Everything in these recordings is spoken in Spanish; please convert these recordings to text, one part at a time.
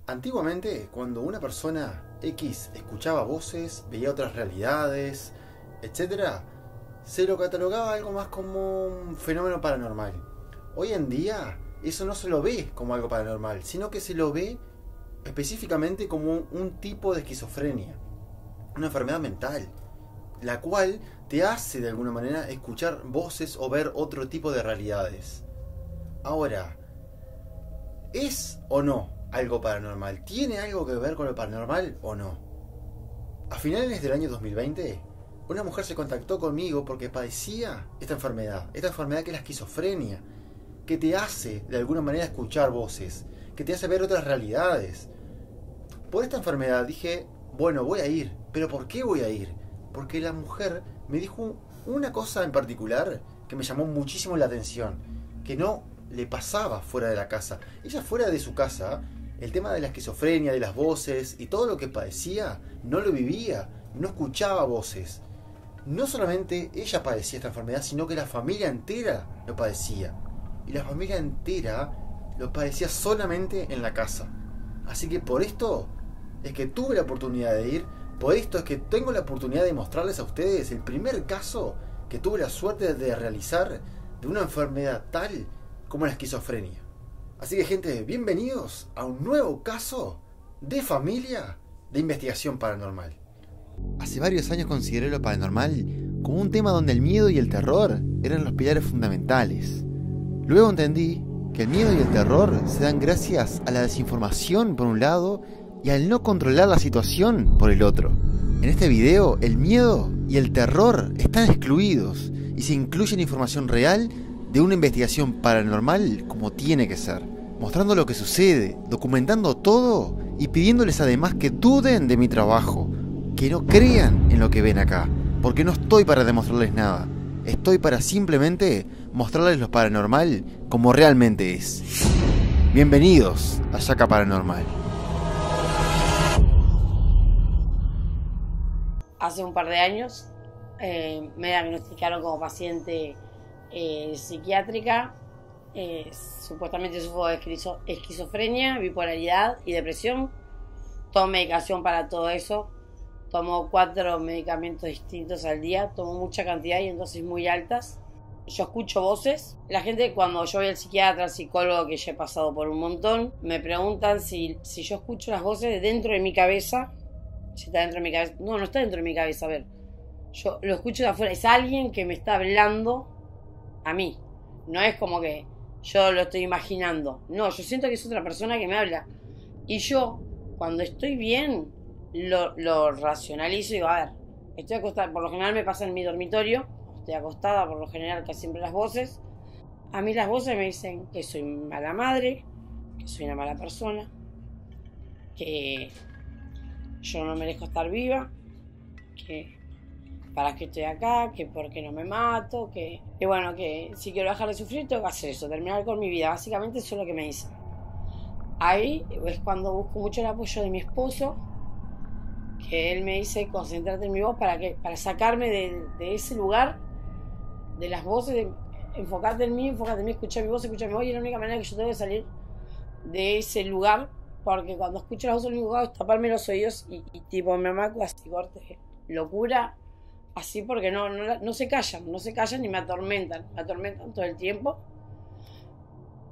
Antiguamente, cuando una persona X escuchaba voces, veía otras realidades, etcétera, se lo catalogaba algo más como un fenómeno paranormal. Hoy en día, eso no se lo ve como algo paranormal, sino que se lo ve específicamente como un tipo de esquizofrenia, una enfermedad mental, la cual te hace de alguna manera escuchar voces o ver otro tipo de realidades. Ahora, ¿es o no algo paranormal? ¿Tiene algo que ver con lo paranormal o no? A finales del año 2020, una mujer se contactó conmigo porque padecía esta enfermedad que es la esquizofrenia, que te hace de alguna manera escuchar voces, que te hace ver otras realidades. Por esta enfermedad dije, bueno, voy a ir. ¿Pero por qué voy a ir? Porque la mujer me dijo una cosa en particular que me llamó muchísimo la atención, que no le pasaba fuera de la casa. Ella fuera de su casa, el tema de la esquizofrenia, de las voces y todo lo que padecía, no lo vivía, no escuchaba voces. No solamente ella padecía esta enfermedad, sino que la familia entera lo padecía. Y la familia entera lo padecía solamente en la casa. Así que por esto es que tuve la oportunidad de ir, por esto es que tengo la oportunidad de mostrarles a ustedes el primer caso que tuve la suerte de realizar de una enfermedad tal como la esquizofrenia. Así que gente, bienvenidos a un nuevo caso de familia de investigación paranormal. Hace varios años consideré lo paranormal como un tema donde el miedo y el terror eran los pilares fundamentales. Luego entendí que el miedo y el terror se dan gracias a la desinformación por un lado y al no controlar la situación por el otro. En este video, el miedo y el terror están excluidos y se incluye la información real de una investigación paranormal como tiene que ser, mostrando lo que sucede, documentando todo y pidiéndoles además que duden de mi trabajo, que no crean en lo que ven acá, porque no estoy para demostrarles nada, estoy para simplemente mostrarles lo paranormal como realmente es. Bienvenidos a Yaca Paranormal. Hace un par de años me diagnosticaron como paciente psiquiátrica. Supuestamente sufro de esquizofrenia, bipolaridad y depresión. Tomo medicación para todo eso. Tomo 4 medicamentos distintos al día. Tomo mucha cantidad y en dosis muy altas. Yo escucho voces. La gente, cuando yo voy al psiquiatra, al psicólogo, que ya he pasado por un montón, me preguntan si yo escucho las voces dentro de mi cabeza. Si está dentro de mi cabeza. No, no está dentro de mi cabeza, a ver. Yo lo escucho de afuera. Es alguien que me está hablando a mí. No es como que yo lo estoy imaginando. No, yo siento que es otra persona que me habla. Y yo, cuando estoy bien, lo racionalizo y digo, a ver, estoy acostada. Por lo general me pasa en mi dormitorio. Estoy acostada, por lo general, casi siempre las voces. A mí las voces me dicen que soy mala madre, que soy una mala persona, que yo no merezco estar viva, que para qué estoy acá, que por qué no me mato, que bueno, que si quiero dejar de sufrir tengo que hacer eso, terminar con mi vida. Básicamente eso es lo que me dicen. Ahí es cuando busco mucho el apoyo de mi esposo, que él me dice concéntrate en mi voz para sacarme de ese lugar, de las voces, enfócate en mí, escucha mi voz, y es la única manera que yo tengo de salir de ese lugar. Porque cuando escucho las voces, lo único que hago es taparme los oídos y tipo me amaco así, corte, locura, así, porque no se callan y me atormentan todo el tiempo.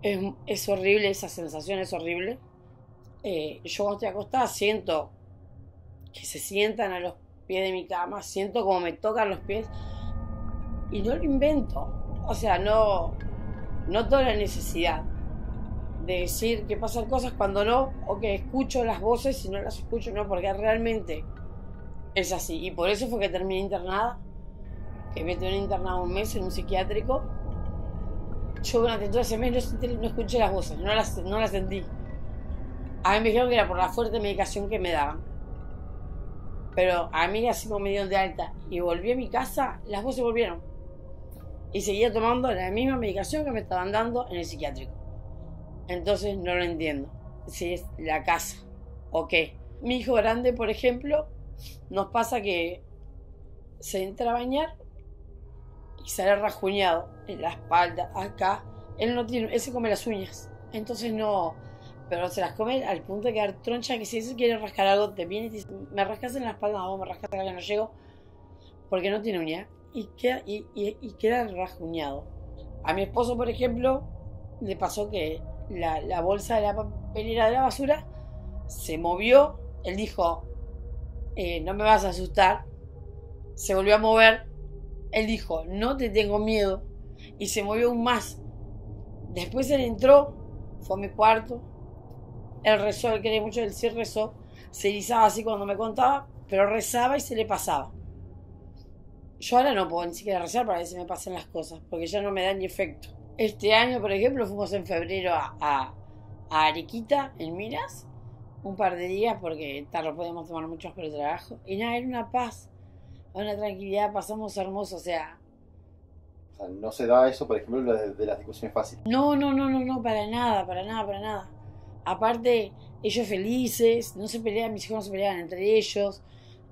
Es horrible, esa sensación es horrible. Yo cuando estoy acostada siento que se sientan a los pies de mi cama, siento como me tocan los pies y no lo invento. O sea, no tengo la necesidad de decir que pasan cosas cuando no, o que escucho las voces y no las escucho, no, porque realmente es así. Y por eso fue que terminé internada, que me tuve internada un mes en un psiquiátrico. Yo durante todo ese mes no escuché las voces, no las sentí. A mí me dijeron que era por la fuerte medicación que me daban. Pero a mí, así como me dieron de alta y volví a mi casa, las voces volvieron. Y seguía tomando la misma medicación que me estaban dando en el psiquiátrico. Entonces no lo entiendo. Si es la casa o qué. Mi hijo grande, por ejemplo, nos pasa que se entra a bañar y sale rajuñado en la espalda, acá. Él se come las uñas. Entonces no. pero se las come al punto de quedar troncha, que si se quiere rascar algo, te viene y te dice, me rascas en la espalda, no, me rascas acá que no llego, porque no tiene uña, y queda rasguñado. A mi esposo, por ejemplo, le pasó que la bolsa de la papelera de la basura se movió, él dijo, no me vas a asustar, se volvió a mover, él dijo, no te tengo miedo, y se movió aún más. Después él entró, fue a mi cuarto, él rezó, él quería mucho, él sí rezó, se erizaba así cuando me contaba, pero rezaba y se le pasaba. Yo ahora no puedo ni siquiera rezar para que se me pasen las cosas, porque ya no me da ni efecto. Este año, por ejemplo, fuimos en febrero a Arequita, en Minas, un par de días, porque no podíamos tomar muchos por el trabajo. Y nada, era una paz, una tranquilidad, pasamos hermoso, o sea, no se da eso, por ejemplo, de las discusiones fáciles. No, para nada. Aparte, ellos felices, no se peleaban, mis hijos no se peleaban entre ellos,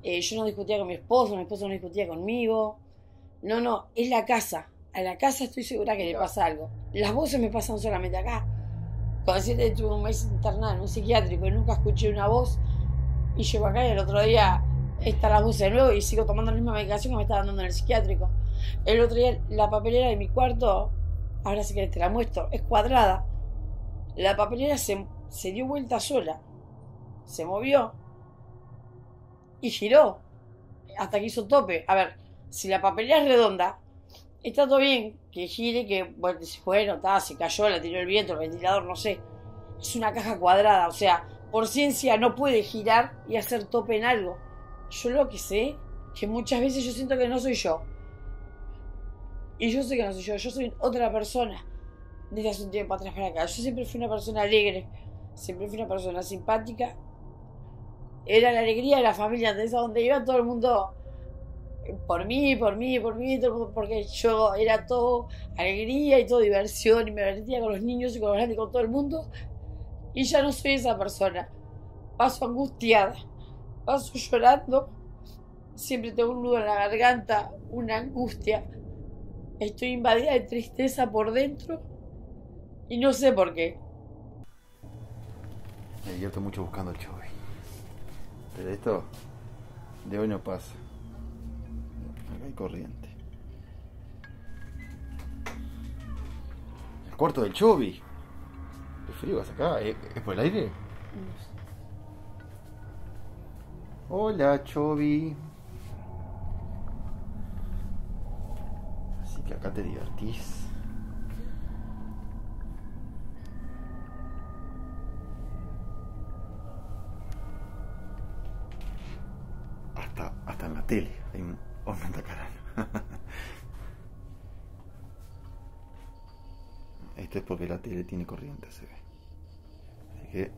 yo no discutía con mi esposo no discutía conmigo. No, es la casa. A la casa estoy segura que le pasa algo. Las voces me pasan solamente acá. Cuando decirte tuve un mes internado en un psiquiátrico y nunca escuché una voz, y llego acá y el otro día está la voz de nuevo y sigo tomando la misma medicación que me estaba dando en el psiquiátrico. El otro día la papelera de mi cuarto, ahora si querés te la muestro, es cuadrada. La papelera se dio vuelta sola, se movió y giró hasta que hizo tope. A ver, si la papelera es redonda, está todo bien que gire, que bueno, se cayó, la tiró el viento, el ventilador, no sé. Es una caja cuadrada, o sea, por ciencia no puede girar y hacer tope en algo. Yo lo que sé, que muchas veces yo siento que no soy yo. Y yo sé que no soy yo soy otra persona desde hace un tiempo atrás para acá. Yo siempre fui una persona alegre, siempre fui una persona simpática. Era la alegría de la familia, desde donde iba todo el mundo por mí, todo el mundo, porque yo era todo alegría y todo diversión y me divertía con los niños y con los grandes y con todo el mundo. Y ya no soy esa persona. Paso angustiada, paso llorando, siempre tengo un nudo en la garganta, una angustia. Estoy invadida de tristeza por dentro y no sé por qué. Me divierto mucho buscando el Chovy. Pero esto de hoy no pasa. Acá hay corriente. El cuarto del Chovy. ¿Qué frío vas acá? ¿Es por el aire? Hola, Chovy. Así que acá te divertís. Hasta en la tele hay un Ornatacarán. Esto es porque la tele tiene corriente, se ve. Así que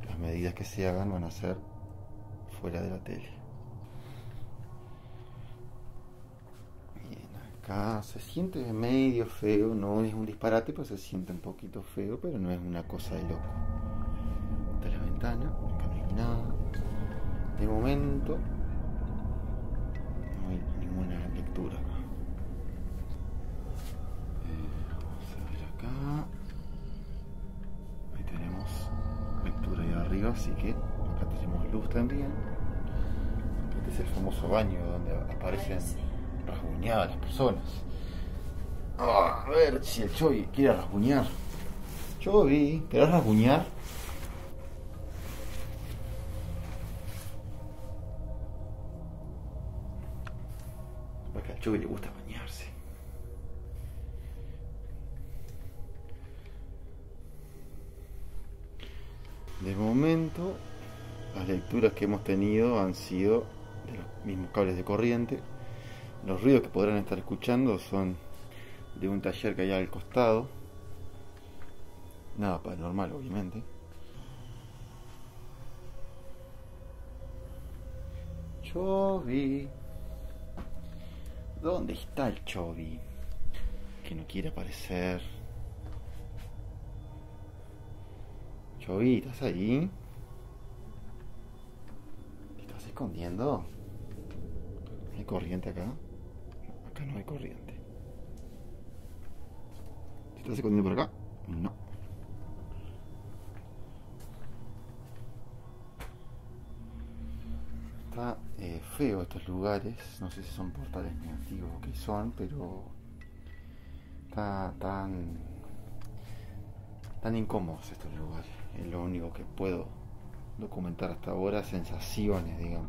las medidas que se hagan van a ser fuera de la tele. Bien, acá se siente medio feo, no es un disparate, pero se siente un poquito feo, pero no es una cosa de loco. Esta es la ventana, acá no hay nada. De momento no hay ninguna lectura acá. Vamos a ver acá. Ahí tenemos lectura ahí arriba, así que acá tenemos luz también. Este es el famoso baño donde aparecen rasguñadas las personas. A ver si el Chovy quiere rasguñar. Chovy, ¿querés rasguñar? Porque al Chovy le gusta bañarse. De momento, las lecturas que hemos tenido han sido de los mismos cables de corriente. Los ruidos que podrán estar escuchando son de un taller que hay al costado. Nada paranormal, obviamente. Chovy. ¿Dónde está el Chovy? Que no quiere aparecer. Chovy, ¿estás ahí? ¿Te estás escondiendo? ¿Hay corriente acá? Acá no hay corriente. ¿Te estás escondiendo por acá? No. Está feo estos lugares, no sé si son portales negativos o qué son, pero está tan incómodos estos lugares. Es lo único que puedo documentar hasta ahora, sensaciones, digamos.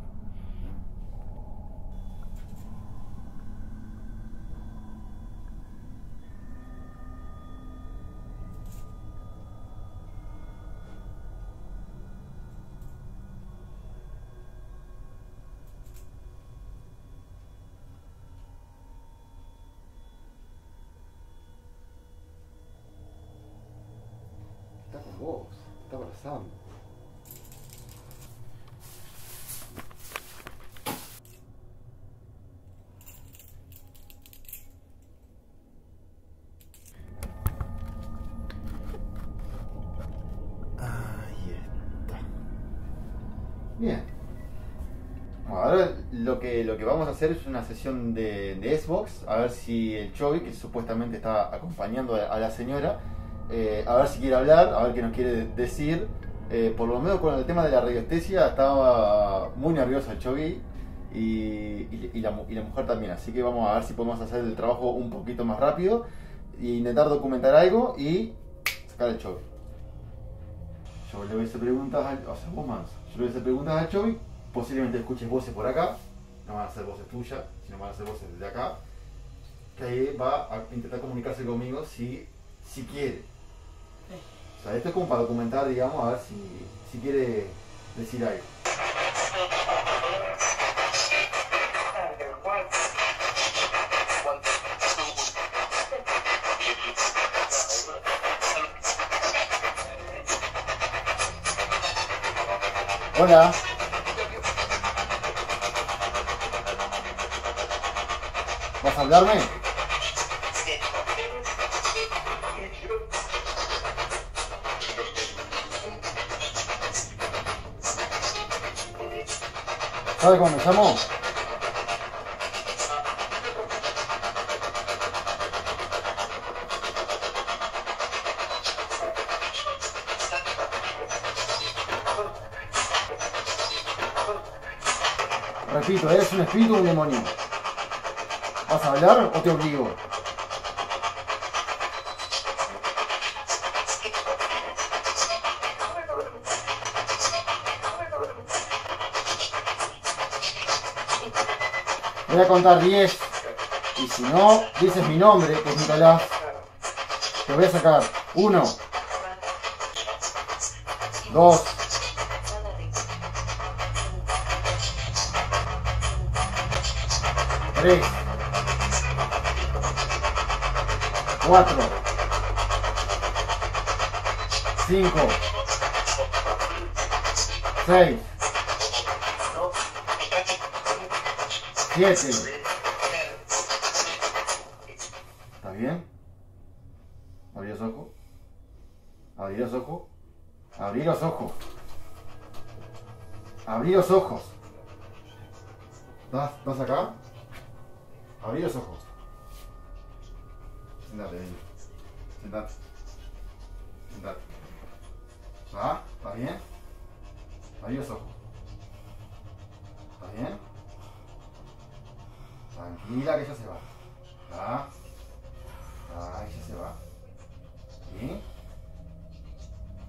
Está con vos, te está abrazando. Ahí está. Bien. Bueno, ahora lo que vamos a hacer es una sesión de Xbox, a ver si el Chovy, que supuestamente está acompañando a la señora, a ver si quiere hablar, a ver qué nos quiere decir. Por lo menos con el tema de la radiestesia estaba muy nerviosa el Chovy y la mujer también, así que vamos a ver si podemos hacer el trabajo un poquito más rápido e intentar documentar algo y sacar el Chovy. Yo le voy a hacer preguntas al Chovy, posiblemente escuches voces por acá, no van a ser voces tuyas, sino van a ser voces de acá, que ahí va a intentar comunicarse conmigo si quiere. O sea, esto es como para documentar, digamos, a ver si quiere decir algo. Hola. ¿Vas a hablarme? ¿Sabe cómo me llamo? Repito, ¿eres un espíritu o un demonio? ¿Vas a hablar o te obligo? Voy a contar 10 y si no dices mi nombre, que es Nicolás, te voy a sacar 1, 2, 3, 4, 5, 6, 7. ¿Está bien? Abrí los ojos. Abrí los ojos. Abrí los ojos. Abrí los ojos. ¿Estás acá? Abrí los ojos. Sentate, ven. Sentate. Sentate. ¿Está bien? Abrí los ojos. ¿Está bien? Tranquila que ella se va. Ella se va. ¿Sí?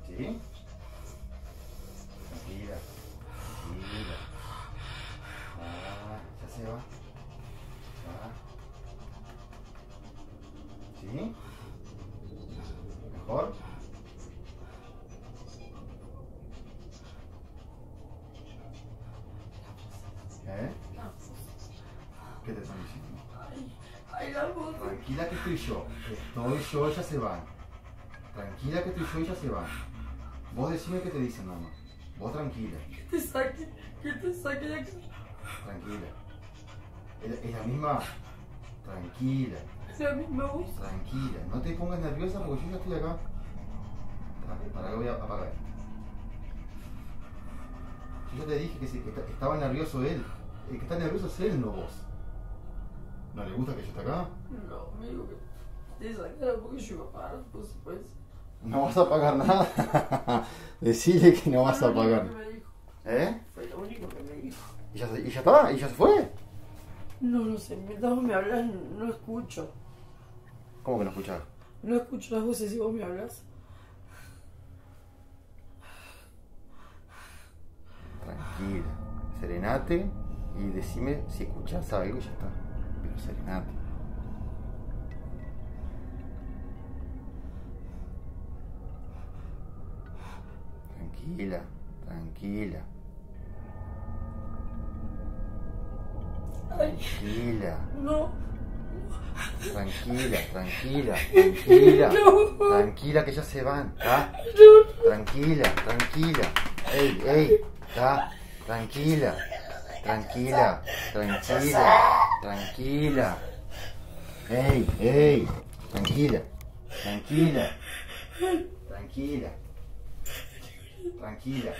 ¿Sí? Tranquila. Tranquila. Ya se va. ¿Sí? ¿Mejor? ¿Qué te están diciendo? Tranquila que estoy yo. Ellas se van. Tranquila que estoy yo, ellas se van. Vos decime qué te dicen, mamá. Vos tranquila. Que te saque de aquí. Tranquila. ¿Es la misma? Tranquila. Es la misma voz. Tranquila. No te pongas nerviosa porque yo ya estoy acá. Para que voy a apagar. Yo ya te dije que estaba nervioso él. El que está nervioso es él, no vos. ¿No le gusta que yo esté acá? No, me dijo que te sacara porque yo iba a pagar las consecuencias. No vas a pagar nada. Decile que no vas a pagar. Fue lo único que me dijo. ¿Y y ya está, y ya se fue. No sé, mientras vos me hablas no escucho. ¿Cómo que no escuchás? No escucho las voces si vos me hablas. Tranquila, serenate y decime si escuchás algo y ya está. Pero serenate. Tranquila, tranquila. Tranquila. No. Tranquila, tranquila, tranquila. No. Tranquila que ya se van, ¿está? No. Tranquila, tranquila. Ey, ¿está? Tranquila, tranquila, tranquila, tranquila. Ey, tranquila, tranquila, tranquila, tranquila.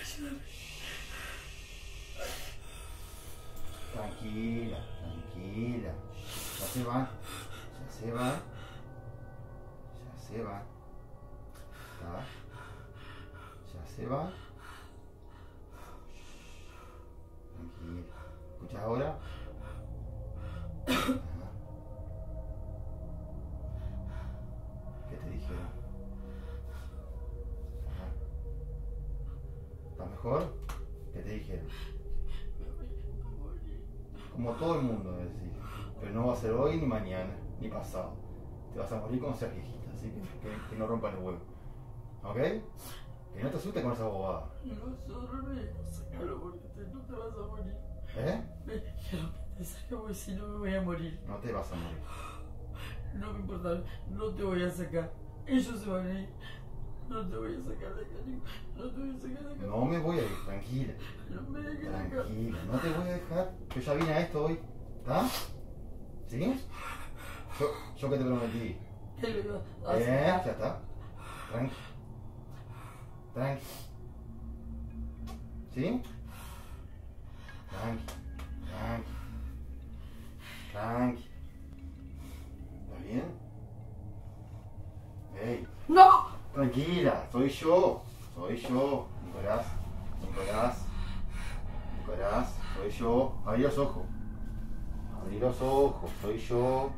Tranquila, tranquila. Ya se van, ya se van, ya se van. ¿Está? Ya se van. Tranquila. ¿Escuchas ahora? Ajá. ¿Qué te dijeron? Ajá. ¿Estás mejor? ¿Qué te dijeron? Como todo el mundo, es decir. Pero no va a ser hoy, ni mañana, ni pasado. Te vas a morir cuando seas viejita, así que no rompas los huevos. ¿Ok? Que no te asustes con esa bobada. Nosotros no sacarlo porque no te vas a morir. ¿Eh? Quiero que te saque porque si no me voy a morir. No te vas a morir. No me importa, no te voy a sacar. Ellos se van a ir. No te voy a sacar de acá, Nico. No te voy a sacar de acá. No me voy a ir, tranquila. No me dejes acá. Tranquila, no te voy a dejar. Yo ya vine a esto hoy. ¿Está? ¿Sí? Yo que te prometí. ¿Qué le iba a Ya hacer? está. Tranqui. Tranqui. ¿Sí? Tranqui. Tranqui. Tranqui. ¿Estás bien? Ey. ¡No! Tranquila, soy yo, Nicolás, soy yo, abrí los ojos, soy yo,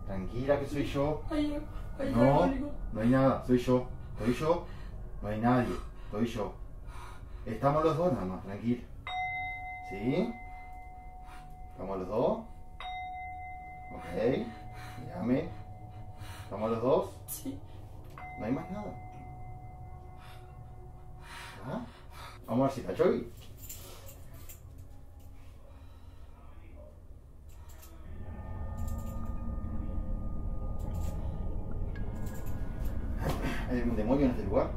tranquila que soy yo, no, no hay nada, soy yo, no hay nadie, soy yo, estamos los dos nada más, tranquila, ¿sí? ¿Estamos los dos? Ok, mírame. ¿Estamos los dos? Sí. No hay más nada. ¿Ah? Vamos a ver si está Choy. ¿Hay algún demonio en este lugar?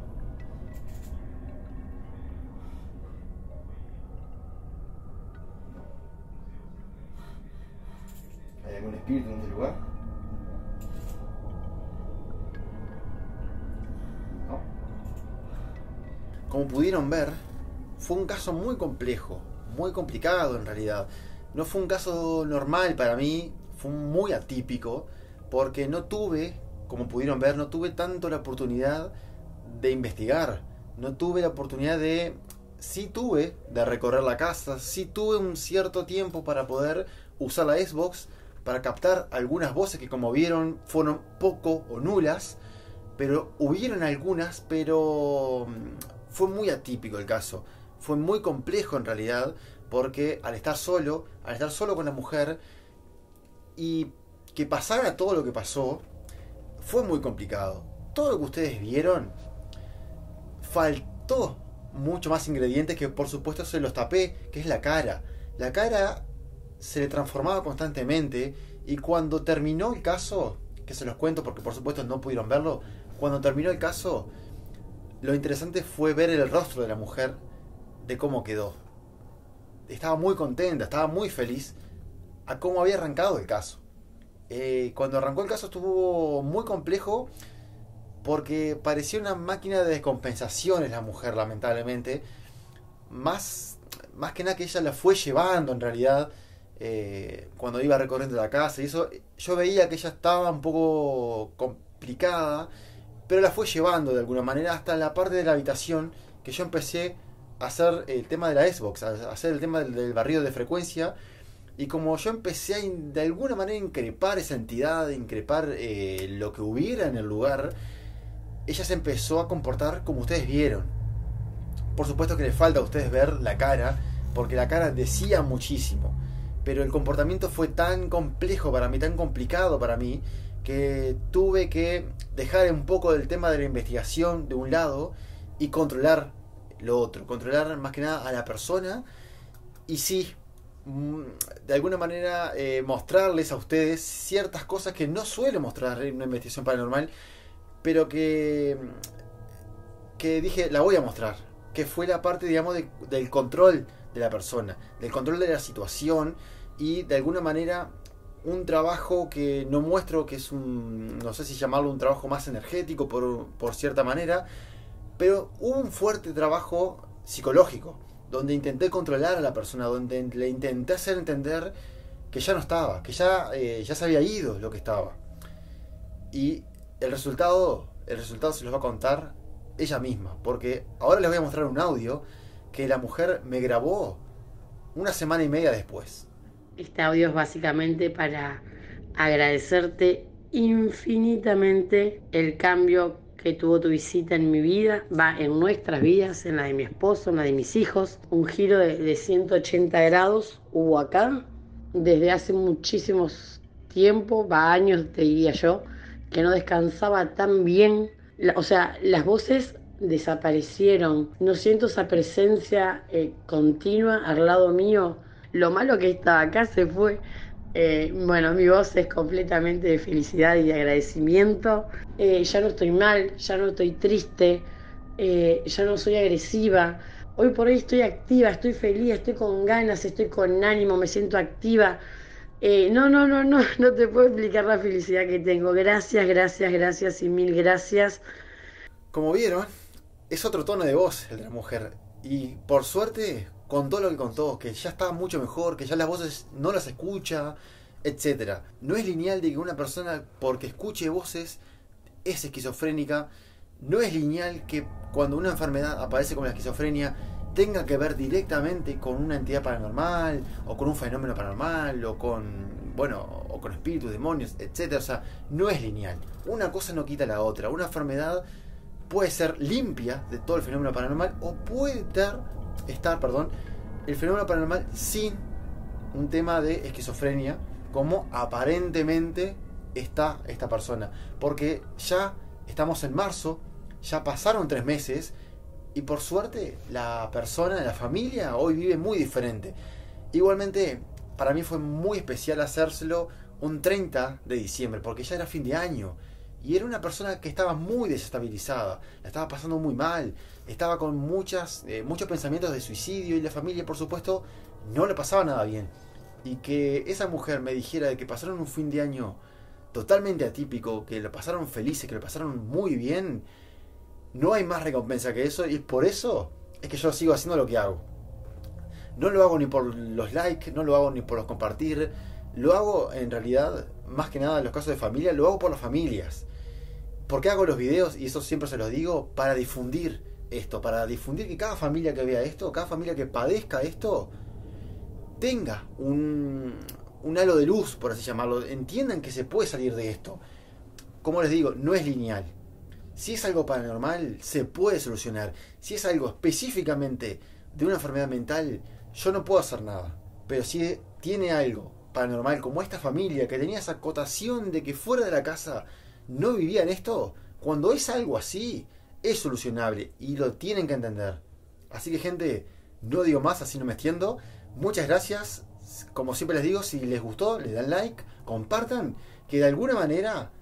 No. ¿Hay algún espíritu en este lugar? Como pudieron ver, fue un caso muy complejo, muy complicado en realidad. No fue un caso normal para mí, fue muy atípico, porque no tuve, como pudieron ver, no tuve tanto la oportunidad de investigar. No tuve la oportunidad de... Sí tuve de recorrer la casa, sí tuve un cierto tiempo para poder usar la Xbox, para captar algunas voces que, como vieron, fueron poco o nulas, pero hubieron algunas, pero... Fue muy atípico el caso, fue muy complejo en realidad, porque al estar solo con la mujer y que pasara todo lo que pasó, fue muy complicado. Todo lo que ustedes vieron, faltó mucho más ingredientes que por supuesto se los tapé, que es la cara. La cara se le transformaba constantemente y cuando terminó el caso, que se los cuento porque por supuesto no pudieron verlo, cuando terminó el caso... Lo interesante fue ver el rostro de la mujer, de cómo quedó. Estaba muy contenta, estaba muy feliz a cómo había arrancado el caso. Cuando arrancó el caso estuvo muy complejo porque parecía una máquina de descompensaciones la mujer, lamentablemente. Más que nada que ella la fue llevando en realidad cuando iba recorriendo la casa y eso. Yo veía que ella estaba un poco complicada, pero la fue llevando de alguna manera hasta la parte de la habitación que yo empecé hacer el tema de la Xbox, a hacer el tema del barrido de frecuencia. Y como yo empecé a de alguna manera increpar esa entidad, increpar lo que hubiera en el lugar, ella se empezó a comportar como ustedes vieron. Por supuesto que le falta a ustedes ver la cara, porque la cara decía muchísimo. Pero el comportamiento fue tan complejo para mí, tan complicado para mí, que tuve que dejar un poco del tema de la investigación de un lado y controlar lo otro. Controlar más que nada a la persona. Y sí, de alguna manera mostrarles a ustedes ciertas cosas que no suele mostrar en una investigación paranormal, pero que dije, la voy a mostrar, que fue la parte, digamos, del control de la persona, del control de la situación, y de alguna manera un trabajo que no muestro, que es no sé si llamarlo un trabajo más energético por cierta manera, pero hubo un fuerte trabajo psicológico, donde intenté controlar a la persona, donde le intenté hacer entender que ya no estaba, que ya se había ido lo que estaba. Y el resultado se los va a contar ella misma, porque ahora les voy a mostrar un audio que la mujer me grabó una semana y media después. Este audio es básicamente para agradecerte infinitamente el cambio que tuvo tu visita en mi vida, en nuestras vidas, en la de mi esposo, en la de mis hijos. Un giro de 180 grados hubo acá desde hace muchísimos tiempo, años te diría yo, que no descansaba tan bien. O sea, las voces desaparecieron, no siento esa presencia continua al lado mío. Lo malo que estaba acá se fue. Bueno, mi voz es completamente de felicidad y de agradecimiento. Ya no estoy mal, ya no estoy triste, ya no soy agresiva. Hoy por hoy estoy activa, estoy feliz, estoy con ganas, estoy con ánimo, me siento activa. No te puedo explicar la felicidad que tengo. Gracias y mil gracias. Como vieron, es otro tono de voz el de la mujer. Y por suerte contó lo que contó, que ya está mucho mejor, que ya las voces no las escucha, etcétera. No es lineal de que una persona, porque escuche voces, es esquizofrénica. No es lineal que cuando una enfermedad aparece como la esquizofrenia tenga que ver directamente con una entidad paranormal, o con un fenómeno paranormal, o con espíritus, demonios, etcétera. O sea, no es lineal. Una cosa no quita la otra. Una enfermedad puede ser limpia de todo el fenómeno paranormal, o puede estar el fenómeno paranormal sin un tema de esquizofrenia, como aparentemente está esta persona. Porque ya estamos en marzo, ya pasaron 3 meses, y por suerte la persona, la familia, hoy vive muy diferente. Igualmente, para mí fue muy especial hacérselo un 30 de diciembre, porque ya era fin de año. Y era una persona que estaba muy desestabilizada, la estaba pasando muy mal, estaba con muchos pensamientos de suicidio, y la familia, por supuesto, no le pasaba nada bien. Y que esa mujer me dijera de que pasaron un fin de año totalmente atípico, que lo pasaron felices, que lo pasaron muy bien, no hay más recompensa que eso, y por eso es que yo sigo haciendo lo que hago. No lo hago ni por los likes, no lo hago ni por los compartir, lo hago en realidad, más que nada en los casos de familia, lo hago por las familias. ¿Por qué hago los videos? Y eso siempre se los digo, para difundir esto, para difundir que cada familia que vea esto, cada familia que padezca esto, tenga un halo de luz, por así llamarlo, entiendan que se puede salir de esto. Como les digo, no es lineal. Si es algo paranormal, se puede solucionar. Si es algo específicamente de una enfermedad mental, yo no puedo hacer nada. Pero si tiene algo paranormal, como esta familia que tenía esa acotación de que fuera de la casa no vivían esto, cuando es algo así, es solucionable y lo tienen que entender. Así que, gente, no digo más, así no me extiendo. Muchas gracias. Como siempre les digo, si les gustó, le dan like, compartan, que de alguna manera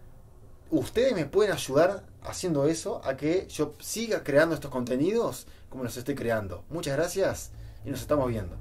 ustedes me pueden ayudar haciendo eso, a que yo siga creando estos contenidos como los estoy creando. Muchas gracias y nos estamos viendo.